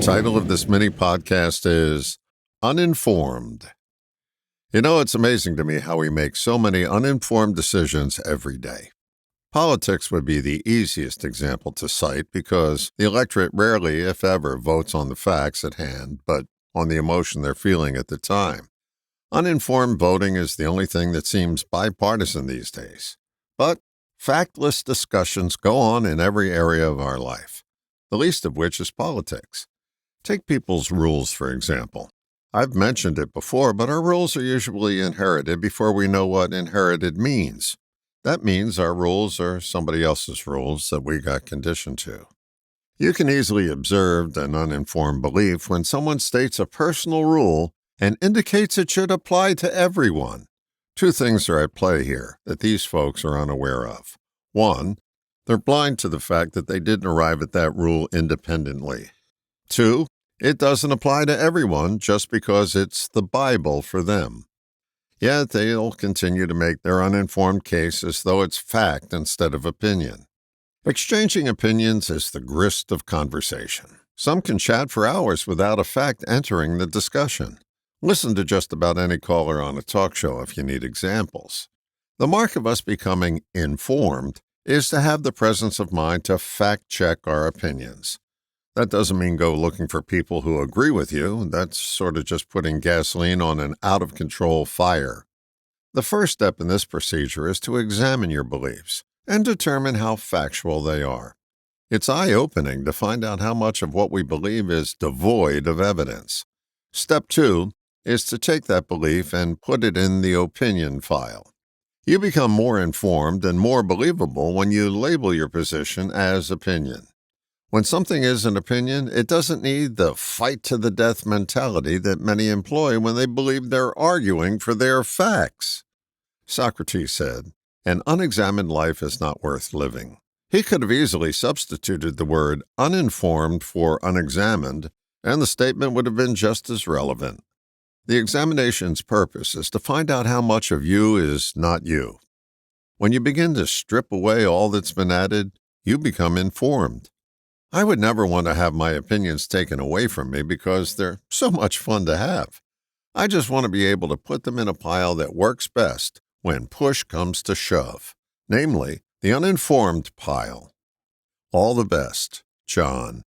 title of this mini podcast is Uninformed. You know, it's amazing to me how we make so many uninformed decisions every day. Politics would be the easiest example to cite because the electorate rarely, if ever, votes on the facts at hand, but on the emotion they're feeling at the time. Uninformed voting is the only thing that seems bipartisan these days. But factless discussions go on in every area of our life, the least of which is politics. Take people's rules, for example. I've mentioned it before, but our rules are usually inherited before we know what inherited means. That means our rules are somebody else's rules that we got conditioned to. You can easily observe an uninformed belief when someone states a personal rule and indicates it should apply to everyone. Two things are at play here that these folks are unaware of. One, they're blind to the fact that they didn't arrive at that rule independently. Two, it doesn't apply to everyone just because it's the Bible for them. Yet they'll continue to make their uninformed case as though it's fact instead of opinion. Exchanging opinions is the grist of conversation. Some can chat for hours without a fact entering the discussion. Listen to just about any caller on a talk show if you need examples. The mark of us becoming informed is to have the presence of mind to fact-check our opinions. That doesn't mean go looking for people who agree with you. That's sort of just putting gasoline on an out-of-control fire. The first step in this procedure is to examine your beliefs and determine how factual they are. It's eye-opening to find out how much of what we believe is devoid of evidence. Step 2 is to take that belief and put it in the opinion file. You become more informed and more believable when you label your position as opinion. When something is an opinion, it doesn't need the fight-to-the-death mentality that many employ when they believe they're arguing for their facts. Socrates said, "An unexamined life is not worth living." He could have easily substituted the word uninformed for unexamined, and the statement would have been just as relevant. The examination's purpose is to find out how much of you is not you. When you begin to strip away all that's been added, you become informed. I would never want to have my opinions taken away from me because they're so much fun to have. I just want to be able to put them in a pile that works best when push comes to shove, namely, the uninformed pile. All the best, John.